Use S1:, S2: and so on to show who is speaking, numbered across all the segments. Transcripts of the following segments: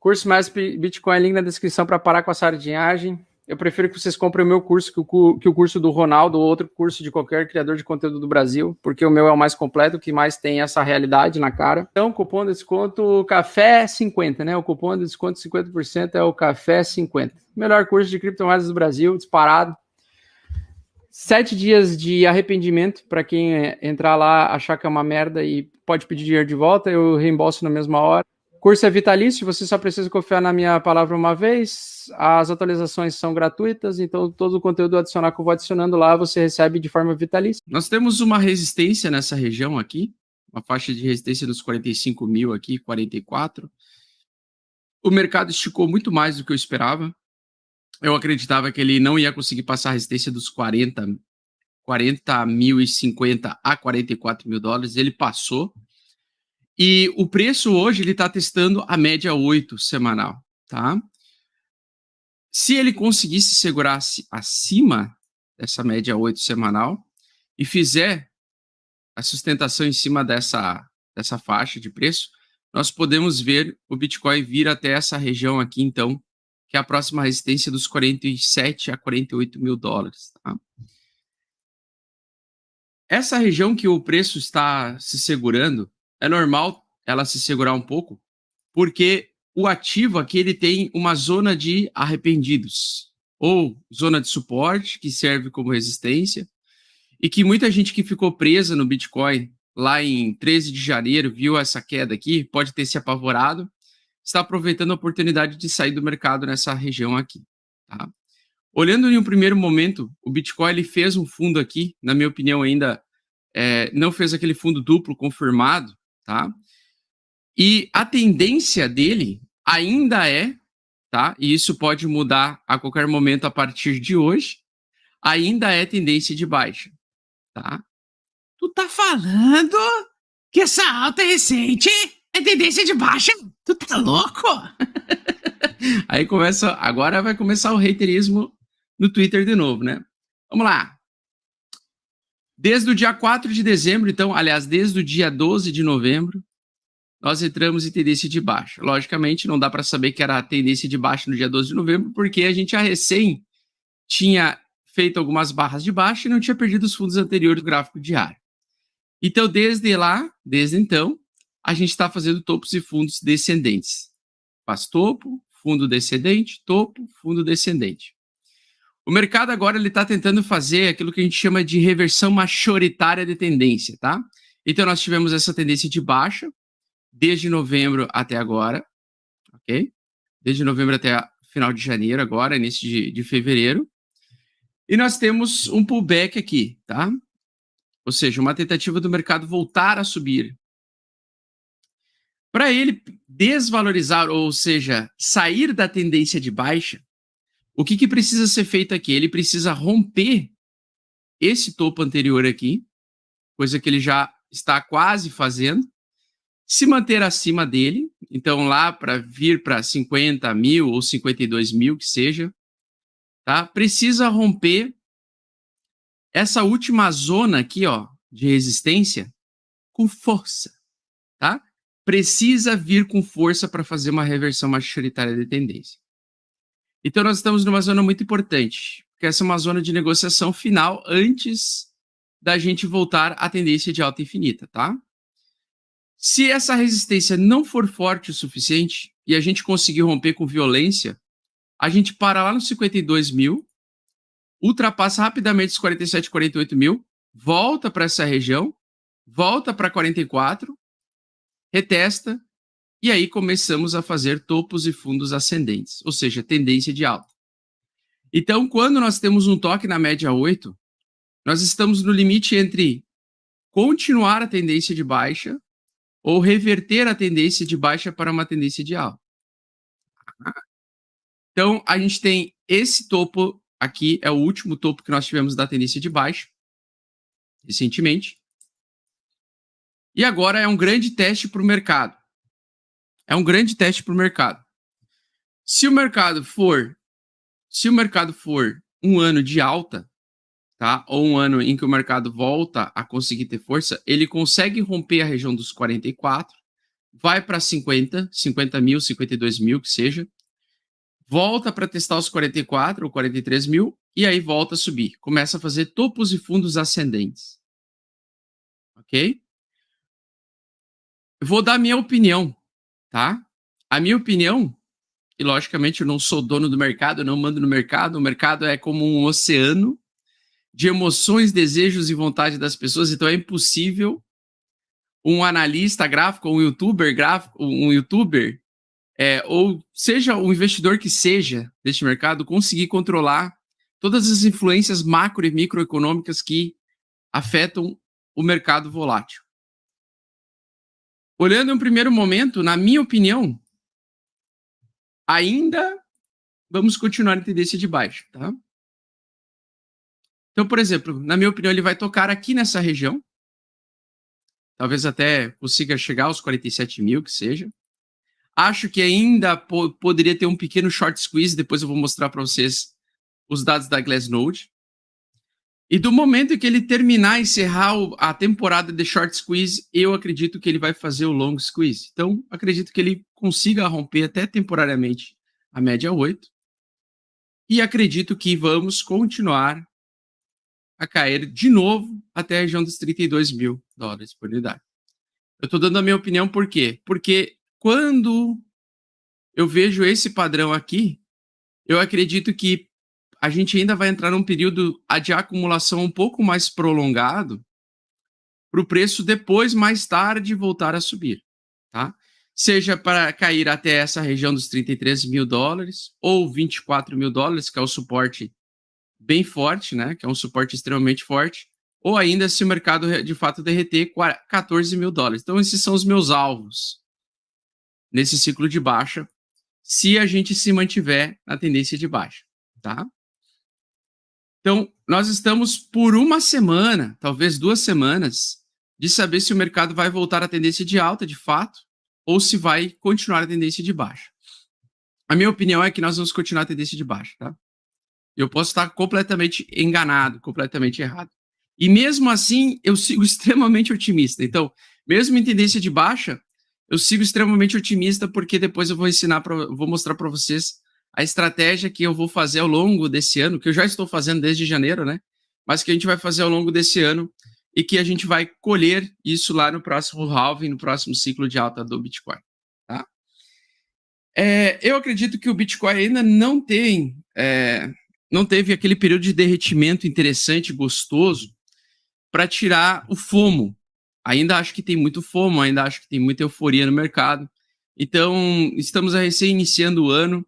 S1: Curso mais Bitcoin, link na descrição para parar com a sardinhagem. Eu prefiro que vocês comprem o meu curso que o curso do Ronaldo ou outro curso de qualquer criador de conteúdo do Brasil, porque o meu é o mais completo, que mais tem essa realidade na cara. Então, cupom de desconto Café 50, né? O cupom de desconto 50% é o Café 50. Melhor curso de criptomoedas do Brasil, disparado. 7 dias de arrependimento para quem entrar lá, achar que é uma merda e pode pedir dinheiro de volta, eu reembolso na mesma hora. O curso é vitalício, você só precisa confiar na minha palavra uma vez, as atualizações são gratuitas, então todo o conteúdo adicional que eu vou adicionando lá, você recebe de forma vitalícia. Nós temos uma resistência nessa região aqui, uma faixa de resistência dos 45 mil aqui, 44. O mercado esticou muito mais do que eu esperava. Eu acreditava que ele não ia conseguir passar a resistência dos 40.050 a 44 mil dólares. Ele passou. E o preço hoje ele está testando a média 8 semanal. Tá? Se ele conseguisse segurar-se acima dessa média 8 semanal e fizer a sustentação em cima dessa faixa de preço, nós podemos ver o Bitcoin vir até essa região aqui, então, que é a próxima resistência dos 47 a 48 mil dólares. Tá? Essa região que o preço está se segurando, é normal ela se segurar um pouco, porque o ativo aqui ele tem uma zona de arrependidos, ou zona de suporte, que serve como resistência, e que muita gente que ficou presa no Bitcoin lá em 13 de janeiro, viu essa queda aqui, pode ter se apavorado, está aproveitando a oportunidade de sair do mercado nessa região aqui. Tá? Olhando em um primeiro momento, o Bitcoin ele fez um fundo aqui, na minha opinião ainda não fez aquele fundo duplo confirmado, tá? E a tendência dele ainda tá? E isso pode mudar a qualquer momento a partir de hoje, ainda é tendência de baixa, tá? Tu tá falando que essa alta recente é tendência de baixa? Tu tá louco? Aí agora vai começar o haterismo no Twitter de novo, né? Vamos lá. Desde o dia 4 de dezembro, então, aliás, desde o dia 12 de novembro, nós entramos em tendência de baixa. Logicamente, não dá para saber que era a tendência de baixa no dia 12 de novembro, porque a gente já recém tinha feito algumas barras de baixa e não tinha perdido os fundos anteriores do gráfico diário. Então, desde então, a gente está fazendo topos e fundos descendentes. Faz topo, fundo descendente, topo, fundo descendente. O mercado agora ele está tentando fazer aquilo que a gente chama de reversão majoritária de tendência, tá? Então, nós tivemos essa tendência de baixa desde novembro até agora, ok? Desde novembro até final de janeiro agora, início de fevereiro. E nós temos um pullback aqui, tá? Ou seja, uma tentativa do mercado voltar a subir. Para ele desvalorizar, ou seja, sair da tendência de baixa, o que precisa ser feito aqui? Ele precisa romper esse topo anterior aqui, coisa que ele já está quase fazendo, se manter acima dele, então lá para vir para 50 mil ou 52 mil, que seja, tá? Precisa romper essa última zona aqui, ó, de resistência com força, tá? Precisa vir com força para fazer uma reversão majoritária de tendência. Então, nós estamos numa zona muito importante, porque essa é uma zona de negociação final antes da gente voltar à tendência de alta infinita, tá? Se essa resistência não for forte o suficiente e a gente conseguir romper com violência, a gente para lá nos 52 mil, ultrapassa rapidamente os 47, 48 mil, volta para essa região, volta para 44, retesta, e aí começamos a fazer topos e fundos ascendentes, ou seja, tendência de alta. Então, quando nós temos um toque na média 8, nós estamos no limite entre continuar a tendência de baixa ou reverter a tendência de baixa para uma tendência de alta. Então, a gente tem esse topo aqui, é o último topo que nós tivemos da tendência de baixa, recentemente. E agora é um grande teste para o mercado. É um grande teste para o mercado. Se o mercado for um ano de alta, tá? Ou um ano em que o mercado volta a conseguir ter força, ele consegue romper a região dos 44, vai para 50 mil, 52 mil, que seja, volta para testar os 44 ou 43 mil, e aí volta a subir. Começa a fazer topos e fundos ascendentes. Ok? Eu vou dar a minha opinião, tá? A minha opinião, e logicamente eu não sou dono do mercado, eu não mando no mercado, o mercado é como um oceano de emoções, desejos e vontade das pessoas, então é impossível um analista gráfico, um youtuber gráfico, ou seja um investidor que seja deste mercado, conseguir controlar todas as influências macro e microeconômicas que afetam o mercado volátil. Olhando em um primeiro momento, na minha opinião, ainda vamos continuar em tendência de baixa, tá? Então, por exemplo, na minha opinião, ele vai tocar aqui nessa região, talvez até consiga chegar aos 47 mil, que seja. Acho que ainda poderia ter um pequeno short squeeze, depois eu vou mostrar para vocês os dados da Glassnode. E do momento em que ele terminar, encerrar a temporada de short squeeze, eu acredito que ele vai fazer o long squeeze. Então, acredito que ele consiga romper até temporariamente a média 8. E acredito que vamos continuar a cair de novo até a região dos 32 mil dólares por unidade. Eu estou dando a minha opinião por quê? Porque quando eu vejo esse padrão aqui, eu acredito que a gente ainda vai entrar num período de acumulação um pouco mais prolongado para o preço depois, mais tarde, voltar a subir, tá? Seja para cair até essa região dos 33 mil dólares ou 24 mil dólares, que é o suporte bem forte, né? Que é um suporte extremamente forte, ou ainda se o mercado de fato derreter 14 mil dólares. Então, esses são os meus alvos nesse ciclo de baixa, se a gente se mantiver na tendência de baixa, tá? Então, nós estamos por uma semana, talvez 2 semanas, de saber se o mercado vai voltar à tendência de alta, de fato, ou se vai continuar a tendência de baixa. A minha opinião é que nós vamos continuar a tendência de baixa, tá? Eu posso estar completamente enganado, completamente errado. E mesmo assim, eu sigo extremamente otimista. Então, mesmo em tendência de baixa, eu sigo extremamente otimista porque depois eu vou mostrar para vocês a estratégia que eu vou fazer ao longo desse ano, que eu já estou fazendo desde janeiro, né? Mas que a gente vai fazer ao longo desse ano e que a gente vai colher isso lá no próximo halving, no próximo ciclo de alta do Bitcoin, tá? Eu acredito que o Bitcoin ainda não teve aquele período de derretimento interessante, gostoso, para tirar o FOMO. Ainda acho que tem muito FOMO, ainda acho que tem muita euforia no mercado. Então, estamos recém iniciando o ano.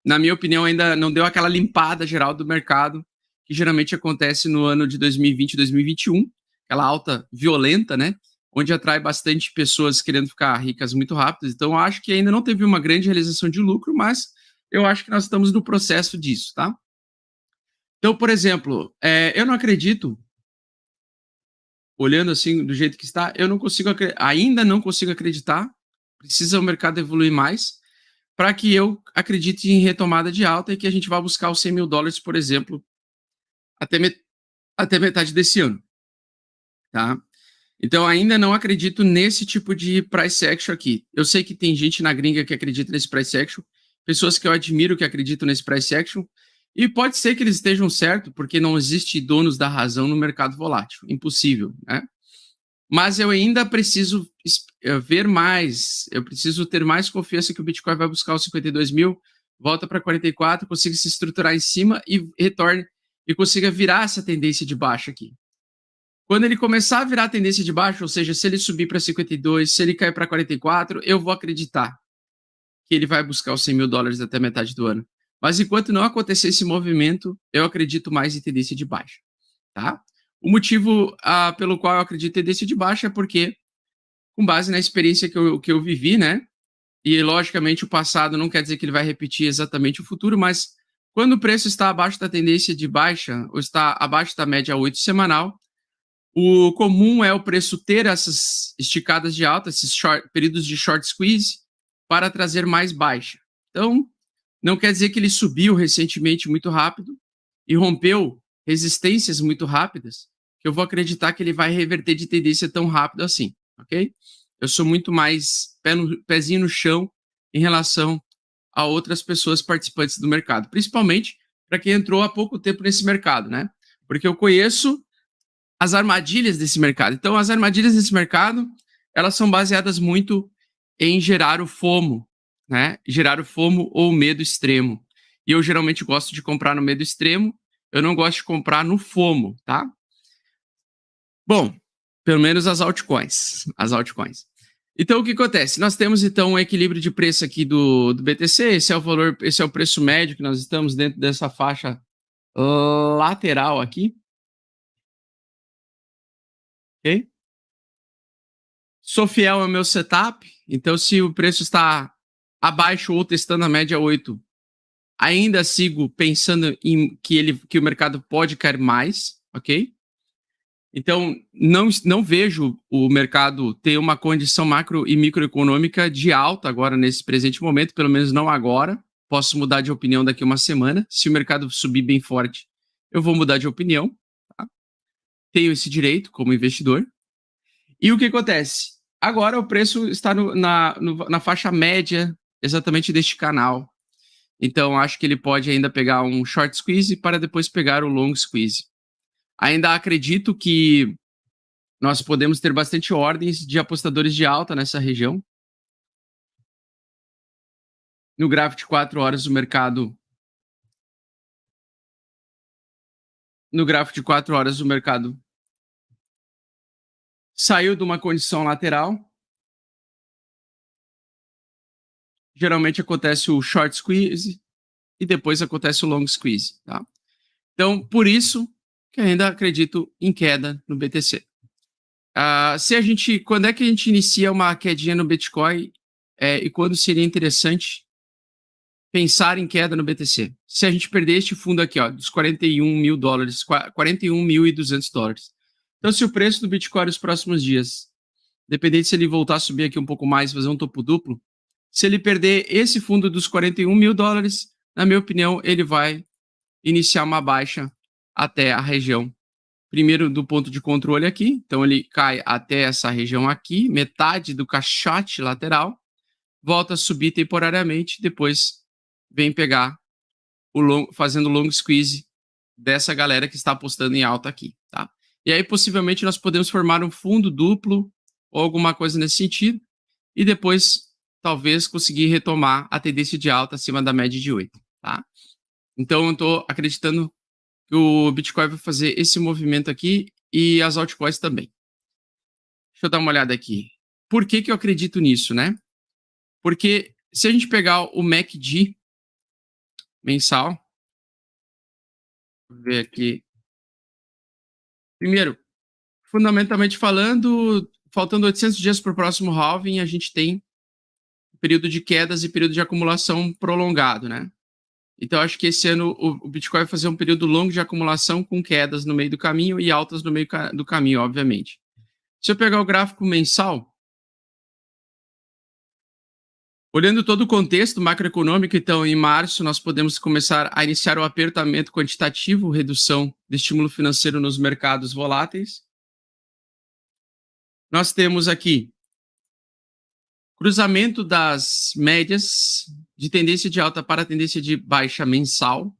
S1: Na minha opinião, ainda não deu aquela limpada geral do mercado, que geralmente acontece no ano de 2020 e 2021, aquela alta violenta, né? Onde atrai bastante pessoas querendo ficar ricas muito rápido. Então, acho que ainda não teve uma grande realização de lucro, mas eu acho que nós estamos no processo disso, tá? Então, por exemplo, eu não acredito, olhando assim do jeito que está, ainda não consigo acreditar, precisa o mercado evoluir mais, para que eu acredite em retomada de alta e que a gente vá buscar os 100 mil dólares, por exemplo, até metade desse ano, tá? Então, ainda não acredito nesse tipo de price action aqui. Eu sei que tem gente na gringa que acredita nesse price action, pessoas que eu admiro que acreditam nesse price action, e pode ser que eles estejam certos, porque não existe donos da razão no mercado volátil. Impossível, né? Mas eu ainda preciso ver mais, eu preciso ter mais confiança que o Bitcoin vai buscar os 52 mil, volta para 44, consiga se estruturar em cima e retorne, e consiga virar essa tendência de baixa aqui. Quando ele começar a virar a tendência de baixa, ou seja, se ele subir para 52, se ele cair para 44, eu vou acreditar que ele vai buscar os 100 mil dólares até metade do ano. Mas enquanto não acontecer esse movimento, eu acredito mais em tendência de baixa, tá? O motivo pelo qual eu acredito em tendência de baixa é porque, com base na experiência que eu vivi, né? E, logicamente, o passado não quer dizer que ele vai repetir exatamente o futuro, mas quando o preço está abaixo da tendência de baixa, ou está abaixo da média 8 semanal, o comum é o preço ter essas esticadas de alta, esses períodos de short squeeze, para trazer mais baixa. Então, não quer dizer que ele subiu recentemente muito rápido e rompeu resistências muito rápidas, que eu vou acreditar que ele vai reverter de tendência tão rápido assim, ok? Eu sou muito mais pezinho no chão em relação a outras pessoas participantes do mercado, principalmente para quem entrou há pouco tempo nesse mercado, né? Porque eu conheço as armadilhas desse mercado. Então, as armadilhas desse mercado, elas são baseadas muito em gerar o FOMO, né? Gerar o FOMO ou o medo extremo. E eu geralmente gosto de comprar no medo extremo, eu não gosto de comprar no FOMO, tá? Bom, pelo menos as altcoins. As altcoins. Então, o que acontece? Nós temos, então, um equilíbrio de preço aqui do BTC. Esse é o valor, esse é o preço médio que nós estamos dentro dessa faixa lateral aqui. Ok? Sou fiel ao meu setup. Então, se o preço está abaixo ou testando a média 8, ainda sigo pensando em que o mercado pode cair mais, ok? Então, não vejo o mercado ter uma condição macro e microeconômica de alta agora, nesse presente momento, pelo menos não agora. Posso mudar de opinião daqui a uma semana. Se o mercado subir bem forte, eu vou mudar de opinião. Tá? Tenho esse direito como investidor. E o que acontece? Agora o preço está na faixa média exatamente deste canal. Então, acho que ele pode ainda pegar um short squeeze para depois pegar o long squeeze. Ainda acredito que nós podemos ter bastante ordens de apostadores de alta nessa região. No gráfico de 4 horas, o mercado. No gráfico de 4 horas, o mercado saiu de uma condição lateral. Geralmente acontece o short squeeze e depois acontece o long squeeze. Tá? Então, por isso que ainda acredito em queda no BTC. Quando é que a gente inicia uma quedinha no Bitcoin e quando seria interessante pensar em queda no BTC? Se a gente perder este fundo aqui, ó, dos 41 mil dólares, 41.200 dólares. Então, se o preço do Bitcoin nos próximos dias, dependendo se ele voltar a subir aqui um pouco mais, fazer um topo duplo, se ele perder esse fundo dos 41 mil dólares, na minha opinião, ele vai iniciar uma baixa até a região. Primeiro do ponto de controle aqui, então ele cai até essa região aqui, metade do caixote lateral, volta a subir temporariamente, depois vem pegar fazendo long squeeze dessa galera que está apostando em alta aqui, tá? E aí possivelmente nós podemos formar um fundo duplo ou alguma coisa nesse sentido e depois talvez conseguir retomar a tendência de alta acima da média de 8, tá? Então eu estou acreditando que o Bitcoin vai fazer esse movimento aqui e as altcoins também. Deixa eu dar uma olhada aqui. Por que eu acredito nisso, né? Porque se a gente pegar o MACD mensal, vou ver aqui. Primeiro, fundamentalmente falando, faltando 800 dias para o próximo halving, a gente tem período de quedas e período de acumulação prolongado, né? Então, acho que esse ano o Bitcoin vai fazer um período longo de acumulação com quedas no meio do caminho e altas no meio do caminho, obviamente. Se eu pegar o gráfico mensal, olhando todo o contexto macroeconômico, então, em março, nós podemos começar a iniciar o apertamento quantitativo, redução de estímulo financeiro nos mercados voláteis. Nós temos aqui cruzamento das médias de tendência de alta para tendência de baixa mensal.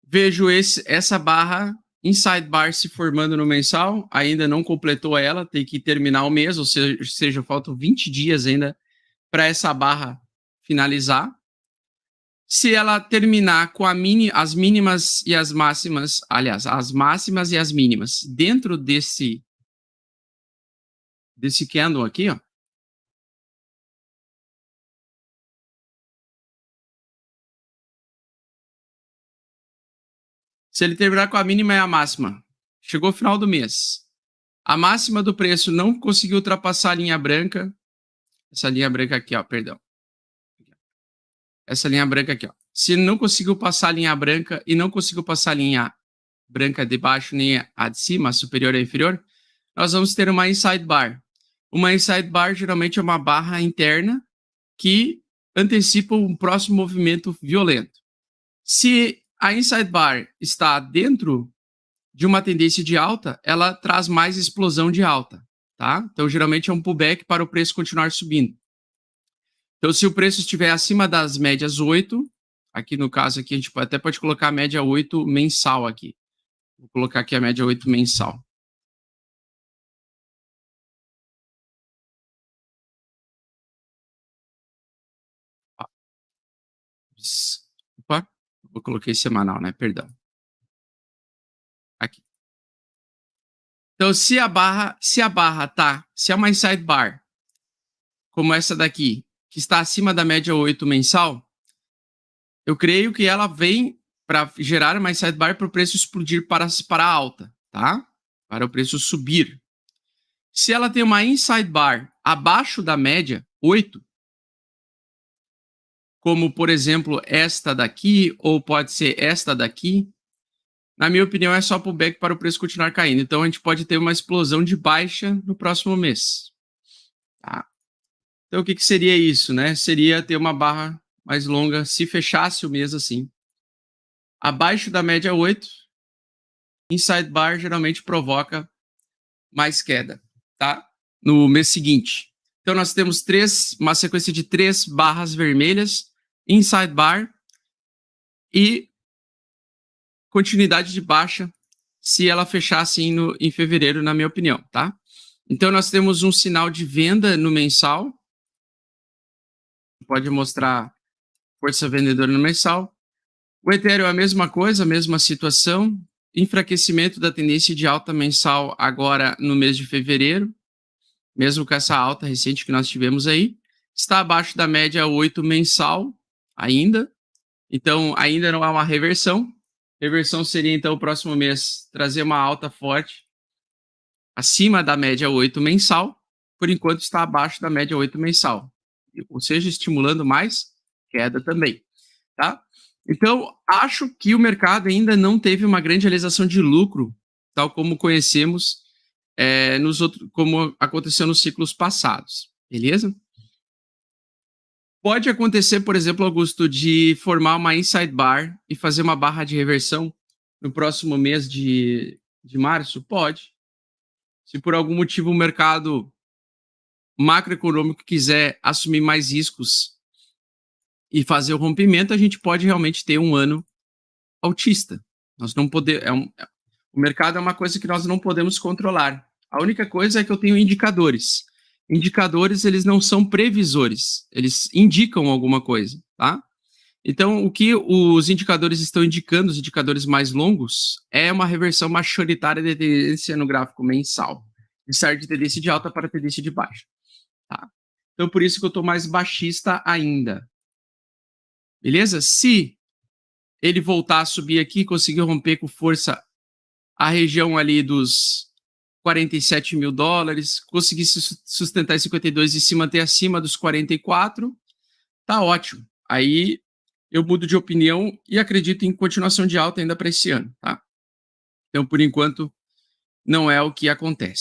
S1: Vejo essa barra inside bar se formando no mensal, ainda não completou ela, tem que terminar o mês, ou seja, faltam 20 dias ainda para essa barra finalizar. Se ela terminar com as mínimas e as máximas, aliás, as máximas e as mínimas dentro desse candle aqui, ó, se ele terminar com a mínima e a máxima, chegou o final do mês, a máxima do preço não conseguiu ultrapassar a linha branca, essa linha branca aqui, ó, perdão. Essa linha branca aqui, ó. Se não conseguiu passar a linha branca e não conseguiu passar a linha branca de baixo nem a de cima, a superior e a inferior, nós vamos ter uma inside bar. Uma inside bar geralmente é uma barra interna que antecipa um próximo movimento violento. Se a inside bar está dentro de uma tendência de alta, ela traz mais explosão de alta. tá? Então, geralmente é um pullback para o preço continuar subindo. Então, se o preço estiver acima das médias 8, aqui no caso aqui a gente até pode colocar a média 8 mensal aqui. Vou colocar aqui a média 8 mensal. Opa, eu coloquei semanal, né? Perdão. Aqui. Então, se é uma inside bar, como essa daqui, que está acima da média 8 mensal, eu creio que ela vem para gerar uma inside bar para o preço explodir para a alta, tá? Para o preço subir. Se ela tem uma inside bar abaixo da média 8, como por exemplo esta daqui, ou pode ser esta daqui, na minha opinião é só pullback para o preço continuar caindo. Então a gente pode ter uma explosão de baixa no próximo mês. Tá? Então o que seria isso, né? Seria ter uma barra mais longa se fechasse o mês assim. Abaixo da média 8, inside bar geralmente provoca mais queda, tá? No mês seguinte. Então nós temos uma sequência de 3 barras vermelhas, inside bar e continuidade de baixa se ela fechar assim em fevereiro, na minha opinião, tá? Então nós temos um sinal de venda no mensal. Pode mostrar força vendedora no mensal. O Ethereum é a mesma coisa, a mesma situação. Enfraquecimento da tendência de alta mensal agora no mês de fevereiro, mesmo com essa alta recente que nós tivemos aí. Está abaixo da média 8 mensal ainda. Então, ainda não há uma reversão. Reversão seria, então, o próximo mês trazer uma alta forte acima da média 8 mensal. Por enquanto, está abaixo da média 8 mensal. Ou seja, estimulando mais queda também. Tá? Então, acho que o mercado ainda não teve uma grande realização de lucro, tal como conhecemos como aconteceu nos ciclos passados. Beleza? Pode acontecer, por exemplo, Augusto, de formar uma inside bar e fazer uma barra de reversão no próximo mês de março? Pode. Se por algum motivo o mercado macroeconômico quiser assumir mais riscos e fazer o rompimento, a gente pode realmente ter um ano altista. Nós não podemos. O mercado é uma coisa que nós não podemos controlar. A única coisa é que eu tenho indicadores. Indicadores, eles não são previsores, eles indicam alguma coisa, tá? Então, o que os indicadores estão indicando, os indicadores mais longos, é uma reversão majoritária de tendência no gráfico mensal, de sair de tendência de alta para tendência de baixa, tá? Então, por isso que eu estou mais baixista ainda. Beleza? Se ele voltar a subir aqui, conseguir romper com força a região ali dos 47 mil dólares, conseguir sustentar 52 e se manter acima dos 44, tá ótimo. Aí eu mudo de opinião e acredito em continuação de alta ainda para esse ano, tá? Então, por enquanto, não é o que acontece.